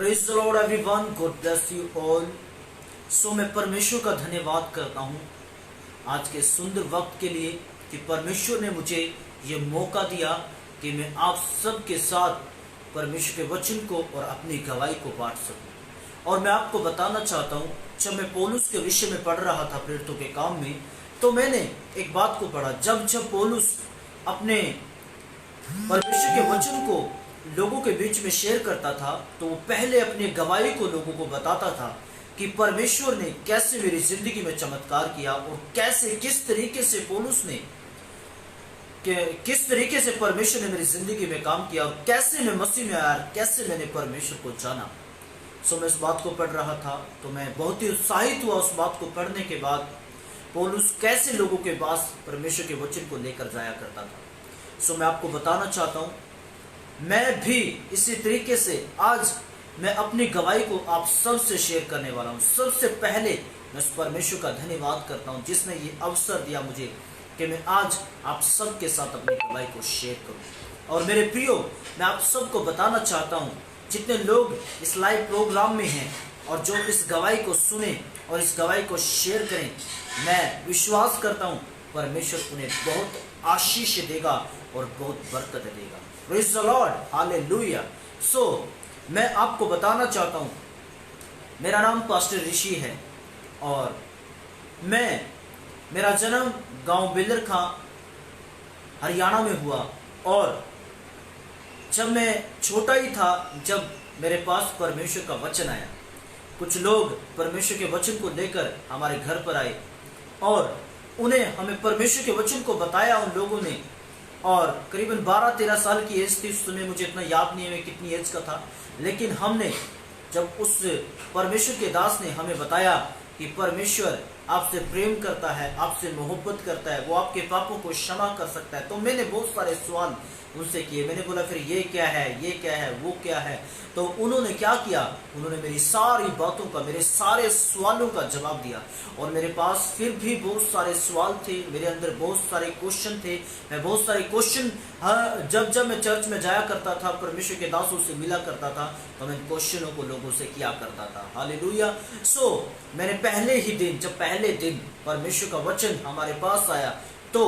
Praise the Lord everyone, God bless you all. So मैं परमेश्वर का धन्यवाद करता हूँ आज के सुंदर वक्त के लिए कि परमेश्वर ने मुझे ये मौका दिया कि मैं आप सबके साथ परमेश्वर के वचन को और अपनी गवाही को बांट सकूं। और मैं आपको बताना चाहता हूँ, जब मैं पौलुस के विषय में पढ़ रहा था प्रेरितों के काम में, तो मैंने एक बात को पढ़ा। जब पौलुस अपने परमेश्वर के वचन को लोगों के बीच में शेयर करता था, तो वो पहले अपनी गवाही को लोगों को बताता था कि परमेश्वर ने कैसे मेरी जिंदगी में चमत्कार किया और कैसे किस तरीके से पौलुस ने किस तरीके से परमेश्वर ने मेरी जिंदगी में काम किया और कैसे मैं मसीह में आया, कैसे मैंने परमेश्वर को जाना। सो मैं इस बात को पढ़ रहा था तो मैं बहुत ही उत्साहित हुआ उस बात को पढ़ने के बाद, पौलुस कैसे लोगों के पास परमेश्वर के वचन को लेकर जाया करता था। सो मैं आपको बताना चाहता हूँ, मैं भी इसी तरीके से आज मैं अपनी गवाही को आप सबसे शेयर करने वाला हूँ। सबसे पहले मैं उस परमेश्वर का धन्यवाद करता हूँ जिसने ये अवसर दिया मुझे कि मैं आज आप सबके साथ अपनी गवाही को शेयर करूँ। और मेरे प्रियो, मैं आप सबको बताना चाहता हूँ, जितने लोग इस लाइव प्रोग्राम में हैं और जो इस गवाही को सुने और इस गवाही को शेयर करें, मैं विश्वास करता हूँ परमेश्वर उन्हें बहुत आशीष देगा और बहुत बरकत देगा। Praise the Lord, hallelujah. So मैं आपको बताना चाहता हूँ, मेरा नाम पास्टर ऋषि है और मेरा जन्म गांव बेलरखां हरियाणा में हुआ। और जब मैं छोटा ही था, जब मेरे पास परमेश्वर का वचन आया, कुछ लोग परमेश्वर के वचन को लेकर हमारे घर पर आए और उन्हें हमें परमेश्वर के वचन को बताया उन लोगों ने। और करीबन 12-13 साल की एज थी उस समय, मुझे इतना याद नहीं है मैं कितनी एज का था, लेकिन हमने जब उस परमेश्वर के दास ने हमें बताया कि परमेश्वर आपसे प्रेम करता है, आपसे मोहब्बत करता है, वो आपके पापों को क्षमा कर सकता है, तो मैंने बहुत सारे सवाल उनसे किए। मैंने बोला फिर ये क्या है, ये क्या है, वो क्या है। तो उन्होंने क्या किया, उन्होंने मेरी सारी बातों का, मेरे सारे सवालों का जवाब दिया। और मेरे पास फिर भी बहुत सारे सवाल थे, मेरे अंदर बहुत सारे क्वेश्चन थे। मैं बहुत सारे क्वेश्चन जब मैं चर्च में जाया करता था, परमेश्वर के दासों से मिला करता था, तो मैं क्वेश्चनों को लोगों से किया करता था। हालेलुया। सो मैंने जब पहले दिन परमेश्वर का वचन हमारे पास आया, तो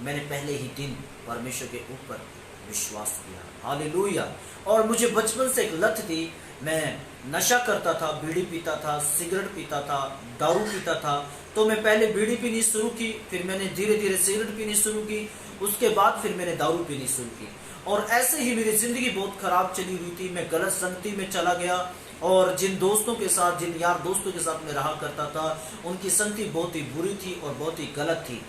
मैंने पहले ही दिन परमेश्वर के ऊपर विश्वास किया। हालेलुया। और मुझे बचपन से एक लत थी, मैं नशा करता था, बीड़ी पीता था, सिगरेट पीता था, दारू पीता था। तो मैं पहले बीड़ी पीनी शुरू की, फिर मैंने धीरे धीरे सिगरेट पीनी शुरू की, उसके बाद फिर मैंने दारू पीनी शुरू की। और ऐसे ही मेरी जिंदगी बहुत खराब चली हुई थी। मैं गलत संगति में चला गया और जिन दोस्तों के साथ, जिन यार दोस्तों के साथ मैं रहा करता था, उनकी संगति बहुत ही बुरी थी और बहुत ही गलत थी।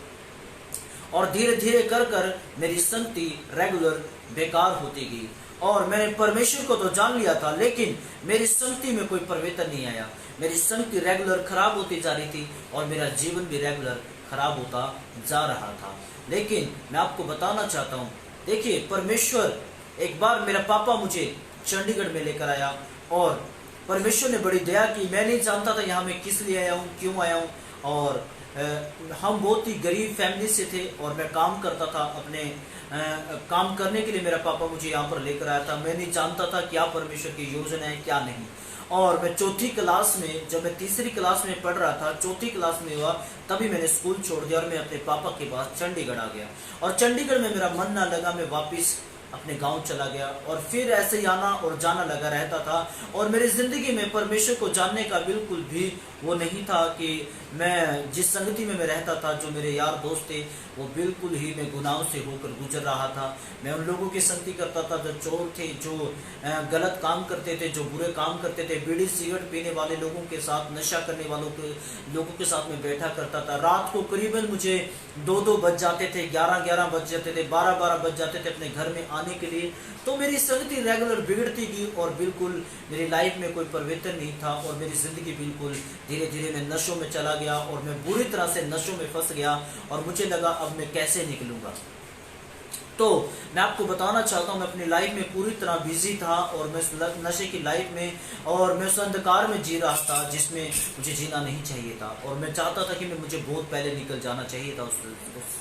और धीरे धीरे कर मेरी संगति रेगुलर बेकार होती गई। और मैंने परमेश्वर को तो जान लिया था, लेकिन मेरी संगति में कोई परिवर्तन नहीं आया। मेरी संगति रेगुलर खराब होती जा रही थी और मेरा जीवन भी रेगुलर खराब होता जा रहा था। लेकिन मैं आपको बताना चाहता हूँ, देखिए परमेश्वर, एक बार मेरा पापा मुझे चंडीगढ़ में लेकर आया और परमेश्वर ने बड़ी दया की। मैं नहीं जानता था यहाँ मैं किस लिए आया हूँ, क्यों आया हूँ। और हम बहुत ही गरीब फैमिली से थे और मैं काम करता था। अपने काम करने के लिए मेरा पापा मुझे यहाँ पर लेकर आया था। मैं नहीं जानता था क्या परमेश्वर की योजना है, क्या नहीं। और मैं चौथी क्लास में, जब मैं तीसरी क्लास में पढ़ रहा था, चौथी क्लास में हुआ, तभी मैंने स्कूल छोड़ दिया और मैं अपने पापा के पास चंडीगढ़ आ गया। और चंडीगढ़ में मेरा मन ना लगा, मैं वापस अपने गांव चला गया और फिर ऐसे ही आना और जाना लगा रहता था। और मेरी जिंदगी में परमेश्वर को जानने का बिल्कुल भी वो नहीं था कि मैं जिस संगति में मैं रहता था, जो मेरे यार दोस्त थे, वो बिल्कुल ही मैं गुनाहों से होकर गुजर रहा था। मैं उन लोगों की संगति करता था जो चोर थे, जो गलत काम करते थे, जो बुरे काम करते थे। बीड़ी सिगरेट पीने वाले लोगों के साथ, नशा करने वालों के लोगों के साथ मैं बैठा करता था। रात को करीबन मुझे 2-2 बज जाते थे, 11-11 बज जाते थे, 12-12 बज जाते थे अपने घर में आने के लिए। तो मेरी संगति रेगुलर बिगड़ती गई और बिल्कुल मेरी लाइफ में कोई परिवर्तन नहीं था। और मेरी जिंदगी बिल्कुल धीरे धीरे मैं नशों में चला गया और मैं बुरी तरह से नशों में फंस गया। और मुझे लगा अब मैं कैसे निकलूंगा। तो मैं आपको बताना चाहता हूँ, मैं अपनी लाइफ में पूरी तरह बिजी था और मैं नशे की लाइफ में, और मैं उस अंधकार में जी रहा था जिसमें मुझे जीना नहीं चाहिए था। और मैं चाहता था कि मुझे बहुत पहले निकल जाना चाहिए था उस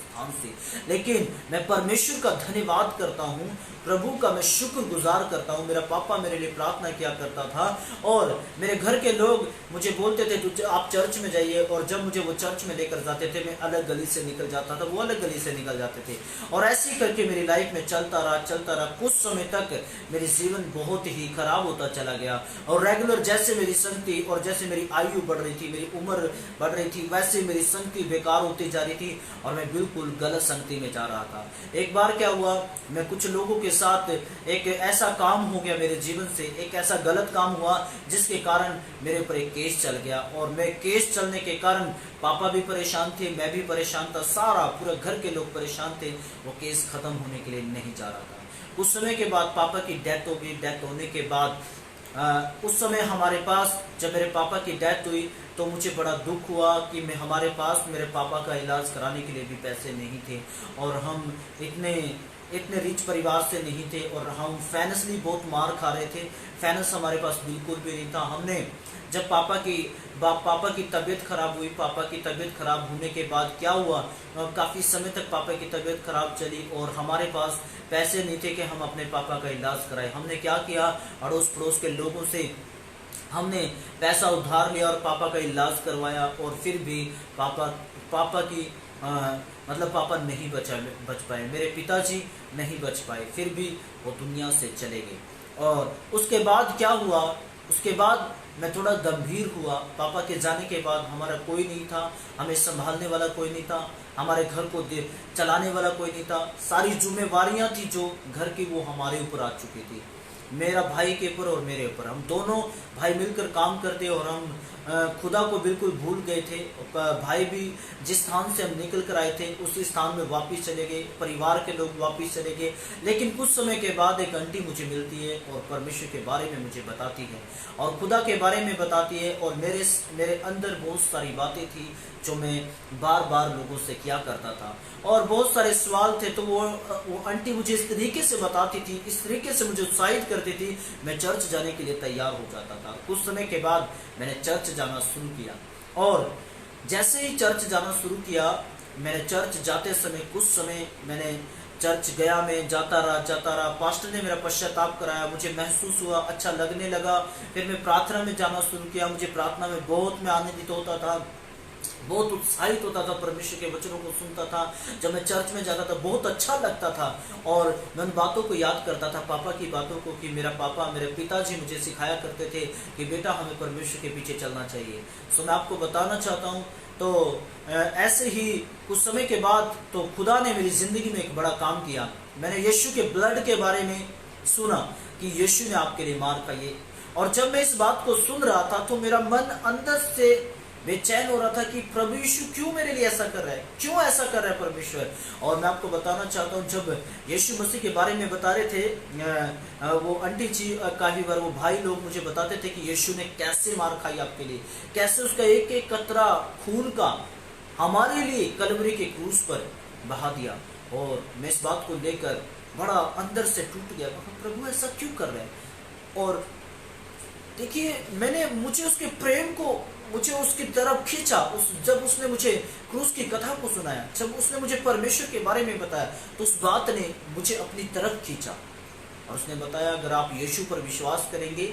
स्थान से। लेकिन मैं परमेश्वर का धन्यवाद करता हूँ प्रभु का मैं शुक्रगुजार करता हूँ। मेरा पापा मेरे लिए प्रार्थना किया करता था और मेरे घर के लोग मुझे बोलते थे तू आप चर्च में जाइए, और जब मुझे वो चर्च में लेकर जाते थे मैं अलग गली से निकल जाता था, वो अलग गली से निकल जाते थे, और ऐसे ही करके मेरी लाइफ में चलता रहा। कुछ समय तक मेरी जीवन बहुत ही खराब होता चला गया, और रेगुलर जैसे मेरी संगति और जैसे मेरी आयु बढ़ रही थी, मेरी उम्र बढ़ रही थी, वैसे मेरी संगति बेकार होती जा रही थी और मैं बिल्कुल गलत संगति में जा रहा था। एक बार क्या हुआ, मैं कुछ लोगों के साथ एक ऐसा काम हो गया मेरे जीवन से, एक ऐसा गलत काम हुआ जिसके कारण मेरे ऊपर एक केस चल गया, और मैं केस चलने के कारण पापा भी परेशान थे, मैं भी परेशान था, सारा पूरा घर के लोग परेशान थे। वो केस खत्म होने के लिए नहीं जा रहा था। कुछ समय के बाद पापा की डेथ हो गई। डेथ होने के बाद उस समय हमारे पास, जब मेरे पापा की डेथ हुई तो मुझे बड़ा दुख हुआ कि हमारे पास मेरे पापा का इलाज कराने के लिए भी पैसे नहीं थे, और हम इतने रिच परिवार से नहीं थे, और हम फाइनेंशियली बहुत मार खा रहे थे। फाइनेंस हमारे पास बिल्कुल भी नहीं था। हमने जब पापा की तबीयत खराब हुई, पापा की तबीयत खराब होने के बाद क्या हुआ, काफ़ी समय तक पापा की तबीयत खराब चली और हमारे पास पैसे नहीं थे कि हम अपने पापा का इलाज कराएं। हमने क्या किया, अड़ोस पड़ोस के लोगों से हमने पैसा उधार लिया और पापा का इलाज करवाया, और फिर भी पापा की मतलब पापा नहीं बच पाए, मेरे पिताजी नहीं बच पाए, फिर भी वो दुनिया से चले गए। और उसके बाद क्या हुआ, उसके बाद मैं थोड़ा गंभीर हुआ। पापा के जाने के बाद हमारा कोई नहीं था, हमें संभालने वाला कोई नहीं था, हमारे घर को चलाने वाला कोई नहीं था। सारी जिम्मेवारियां थी जो घर की वो हमारे ऊपर आ चुकी थी, मेरा भाई के ऊपर और मेरे ऊपर। हम दोनों भाई मिलकर काम करते और हम खुदा को बिल्कुल भूल गए थे। भाई भी जिस स्थान से हम निकल कर आए थे उसी स्थान में वापस चले गए, परिवार के लोग वापस चले गए। लेकिन कुछ समय के बाद एक आंटी मुझे मिलती है और परमेश्वर के बारे में मुझे बताती है और खुदा के बारे में बताती है, और मेरे अंदर बहुत सारी बातें थी जो मैं बार बार लोगों से किया करता था, और बहुत सारे सवाल थे। तो वो आंटी मुझे इस तरीके से बताती थी, इस तरीके से मुझे उत्साहित करती थी, मैं चर्च जाने के लिए तैयार हो जाता था। कुछ समय के बाद मैंने चर्च जाना शुरू किया, और जैसे ही चर्च जाना शुरू किया, मैंने चर्च जाते समय कुछ समय मैंने चर्च गया, मैं जाता रहा। पास्टर ने मेरा पश्चाताप कराया, मुझे महसूस हुआ, अच्छा लगने लगा। फिर मैं प्रार्थना में जाना शुरू किया। मुझे प्रार्थना में बहुत मैं आनंदित होता था, बहुत उत्साहित होता था, परमेश्वर के वचनों को सुनता था। जब मैं चर्च में जाता था बहुत अच्छा लगता था, और मैं उन बातों को याद करता था, पापा की बातों को, कि मेरे पिताजी मुझे सिखाया करते थे कि बेटा हमें परमेश्वर के पीछे चलना चाहिए। सो मैं आपको बताना चाहता हूँ, तो ऐसे ही कुछ समय के बाद तो खुदा ने मेरी ज़िंदगी में एक बड़ा काम किया। मैंने यीशु के ब्लड के बारे में सुना कि यीशु ने आपके लिए मार खाई, और जब मैं इस बात को सुन रहा था तो मेरा मन अंदर से बेचैन हो रहा था कि प्रभु यीशु क्यों मेरे लिए ऐसा कर रहा है, क्यों ऐसा कर रहा है परमेश्वर। और मैं आपको बताना चाहता हूँ, जब यीशु मसीह के बारे में बता रहे थे वो आंटी जी, काफी बार वो भाई लोग मुझे बताते थे कि यीशु ने कैसे मार खाई आपके लिए, कैसे उसका एक एक कतरा खून का हमारे लिए कलवरी के क्रूस पर बहा दिया। और मैं इस बात को लेकर बड़ा अंदर से टूट गया, प्रभु ऐसा क्यों कर रहे हैं। और देखिए, मुझे उसके प्रेम को, मुझे उसकी तरफ खींचा। जब उसने मुझे क्रूस की कथा को सुनाया, जब उसने मुझे परमेश्वर के बारे में बताया, तो उस बात ने मुझे अपनी तरफ खींचा, और उसने बताया अगर आप यीशु पर विश्वास करेंगे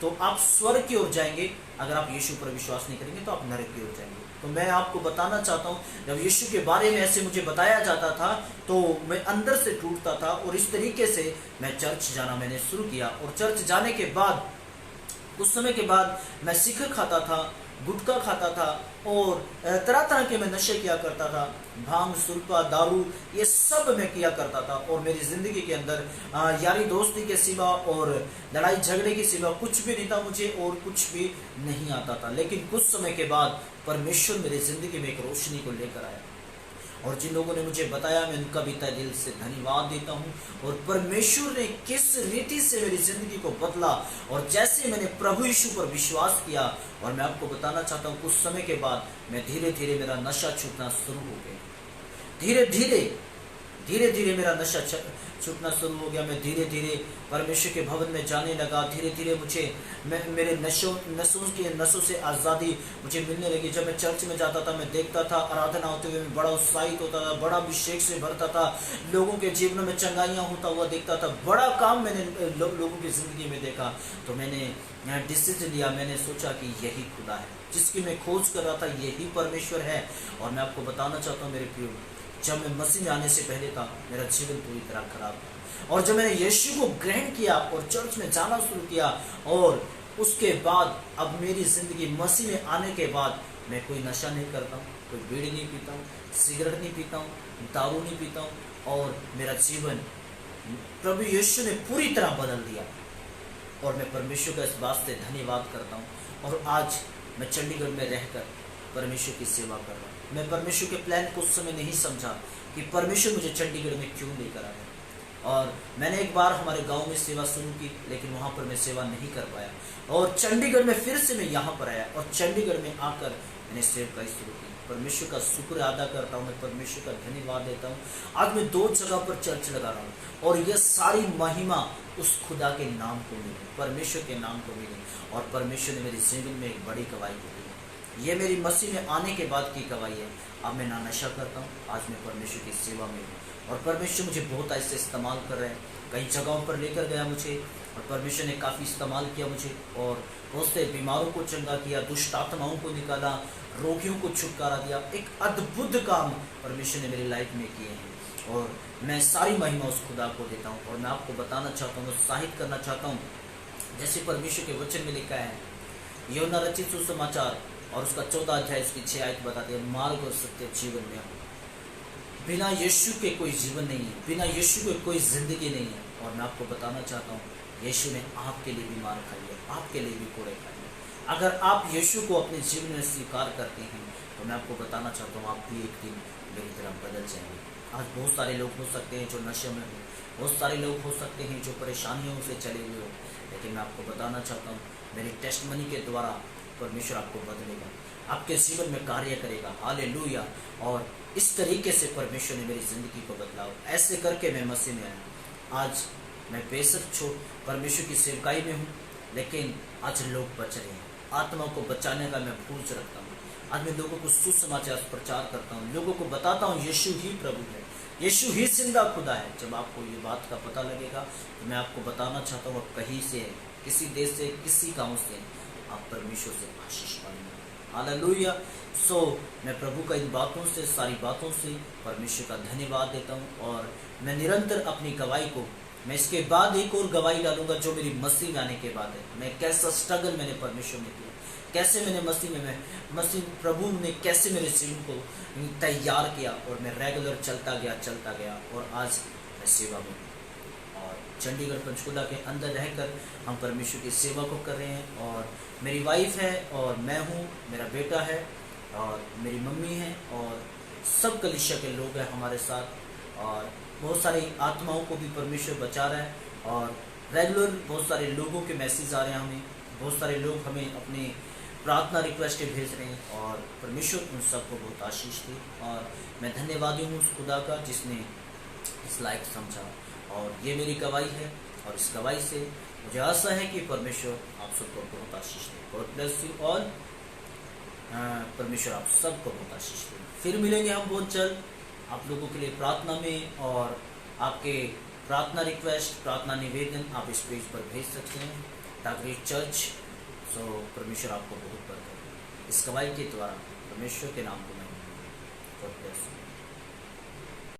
तो आप स्वर्ग की ओर जाएंगे, अगर आप यीशु पर विश्वास नहीं करेंगे तो आप नरक की ओर जाएंगे। तो मैं आपको बताना चाहता हूँ, जब यीशु के बारे में ऐसे मुझे बताया जाता था तो मैं अंदर से टूटता था, और इस तरीके से मैं चर्च जाना मैंने शुरू किया। और चर्च जाने के बाद कुछ समय के बाद मैं सिगर खाता था, गुटखा खाता था, और तरह तरह के मैं नशे किया करता था, भांग, सुरपा, दारू, ये सब मैं किया करता था। और मेरी ज़िंदगी के अंदर यारी दोस्ती के सिवा और लड़ाई झगड़े के सिवा कुछ भी नहीं था मुझे, और कुछ भी नहीं आता था। लेकिन कुछ समय के बाद परमेश्वर मेरी ज़िंदगी में एक रोशनी को लेकर आया, और जिन लोगों ने मुझे बताया मैं उनका भी तहे दिल से धन्यवाद देता हूँ। और परमेश्वर ने किस रीति से मेरी ज़िंदगी को बदला, और जैसे मैंने प्रभु यीशु पर विश्वास किया, और मैं आपको बताना चाहता हूँ कुछ समय के बाद मैं धीरे धीरे मेरा नशा छूटना शुरू हो गया। धीरे धीरे धीरे धीरे मेरा नशा छूटना शुरू हो गया। मैं धीरे धीरे परमेश्वर के भवन में जाने लगा। धीरे धीरे मुझे मेरे नसों से आज़ादी मुझे मिलने लगी। जब मैं चर्च में जाता था, मैं देखता था आराधना होते हुए मैं बड़ा उत्साहित होता था, बड़ा अभिषेक से भरता था, लोगों के जीवन में चंगाइयाँ होता हुआ देखता था। बड़ा काम मैंने लोगों की ज़िंदगी में देखा। तो मैंने डिसीजन लिया, मैंने सोचा कि यही खुदा है जिसकी मैं खोज कर रहा था, यही परमेश्वर है। और मैं आपको बताना चाहता हूँ मेरे प्रियो, जब मैं मसीह में आने से पहले था, मेरा जीवन पूरी तरह खराब था। और जब मैंने यीशु को ग्रहण किया और चर्च में जाना शुरू किया, और उसके बाद अब मेरी ज़िंदगी मसीह में आने के बाद मैं कोई नशा नहीं करता हूँ, कोई बीड़ी नहीं पीता हूँ, सिगरेट नहीं पीता हूँ, दारू नहीं पीता हूँ, और मेरा जीवन प्रभु यीशु ने पूरी तरह बदल दिया। और मैं परमेश्वर का इस बात से धन्यवाद करता हूँ। और आज मैं चंडीगढ़ में रहकर परमेश्वर की सेवा कर रहा हूँ। मैं परमेश्वर के प्लान को उस समय नहीं समझा कि परमेश्वर मुझे चंडीगढ़ में क्यों लेकर आया। और मैंने एक बार हमारे गांव में सेवा शुरू की, लेकिन वहाँ पर मैं सेवा नहीं कर पाया। और चंडीगढ़ में फिर से मैं यहाँ पर आया, और चंडीगढ़ में आकर मैंने सेवकाई शुरू की। परमेश्वर का शुक्र अदा करता हूँ, मैं परमेश्वर का धन्यवाद देता हूँ। आज मैं 2 जगह पर चर्च लगा रहा हूँ, और यह सारी महिमा उस खुदा के नाम को मिली, परमेश्वर के नाम को मिली। और परमेश्वर ने मेरे जीवन में एक बड़ी गवाही दी है। ये मेरी मसीह में आने के बाद की गवाही है। अब मैं ना नशा करता हूँ, आज मैं परमेश्वर की सेवा में हूँ, और परमेश्वर मुझे बहुत ऐसे इस्तेमाल कर रहे हैं। कई जगहों पर लेकर गया मुझे, और परमेश्वर ने काफ़ी इस्तेमाल किया मुझे, और बहुत से बीमारों को चंगा किया, दुष्ट आत्माओं को निकाला, रोगियों को छुटकारा दिया। एक अद्भुत काम परमेश्वर ने मेरी लाइफ में किए हैं, और मैं सारी महिमा उस खुदा को देता हूँ। और मैं आपको बताना चाहता हूँ, उत्साहित करना चाहता हूँ, जैसे परमेश्वर के वचन में लिखा है, यूहन्ना रचित सुसमाचार और उसका 14 अध्याय उसकी 6 आयत बताते हैं, मार्ग और सत्य जीवन में हो। बिना यीशु के कोई जीवन नहीं है, बिना यीशु के कोई जिंदगी नहीं है। और मैं आपको बताना चाहता हूँ, यीशु ने आपके लिए भी मार खाई है, आपके लिए भी कोड़े खाई है। अगर आप यीशु को अपने जीवन में स्वीकार करते हैं, तो मैं आपको बताना चाहता हूँ, आप भी एक दिन मेरी तरह बदल जाएंगे। आज बहुत सारे लोग हो सकते हैं जो नशे में हो, बहुत सारे लोग हो सकते हैं जो परेशानियों से चले हुए हो, लेकिन मैं आपको बताना चाहता हूँ, मेरी टेस्टमनी के द्वारा परमेश्वर आपको बदलेगा, आपके जीवन में कार्य करेगा। हालेलुया। और इस तरीके से परमेश्वर ने मेरी ज़िंदगी को बदला। ऐसे करके मैं मसीह में आया। आज मैं बेशक परमेश्वर की सेवकाई में हूँ, लेकिन आज लोग बच रहे हैं। आत्मा को बचाने का मैं भूज रखता हूँ। आज मैं लोगों को सुसमाचार प्रचार करता हूँ, लोगों को बताता हूँ यीशु ही प्रभु है, यीशु ही जिंदा खुदा है। जब आपको ये बात का पता लगेगा, तो मैं आपको बताना चाहता हूँ, कहीं से, किसी देश से, किसी गाँव से आप परमेश्वर से आशीष पाएंगे। हालेलुया। सो मैं प्रभु का इन बातों से, सारी बातों से परमेश्वर का धन्यवाद देता हूँ। और मैं निरंतर अपनी गवाही को, मैं इसके बाद एक और गवाही डालूंगा जो मेरी मसीह में आने के बाद है। मैं कैसा स्ट्रगल मैंने परमेश्वर में किया, कैसे मैंने मसीह प्रभु ने कैसे मेरे जीवन को तैयार किया, और मैं रेगुलर चलता गया और आज मैं सेवा में हूँ। और चंडीगढ़ पंचकुला के अंदर रहकर हम परमेश्वर की सेवा को कर रहे हैं। और मेरी वाइफ है, और मैं हूँ, मेरा बेटा है, और मेरी मम्मी है, और सब कलीसिया के लोग हैं हमारे साथ। और बहुत सारी आत्माओं को भी परमेश्वर बचा रहा है। और रेगुलर बहुत सारे लोगों के मैसेज आ रहे हैं हमें, बहुत सारे लोग हमें अपने प्रार्थना रिक्वेस्ट भेज रहे हैं, और परमेश्वर उन सबको बहुत आशीष दी। और मैं धन्यवादी हूँ उस खुदा का जिसने इस लायक समझा। और ये मेरी गवाही है, और इस गवाही से मुझे आशा है कि परमेश्वर आप सबको बहुत आशीष दे। God bless you all. परमेश्वर आप सबको बहुत आशीष दे। फिर मिलेंगे हम बहुत जल्द आप लोगों के लिए प्रार्थना में, और आपके प्रार्थना रिक्वेस्ट, प्रार्थना निवेदन आप इस पेज पर भेज सकते हैं, ताकि चर्च परमेश्वर आपको बहुत बरकत दे। इस गवाही के द्वारा परमेश्वर के नाम को मैं गॉड ब्लेस यू।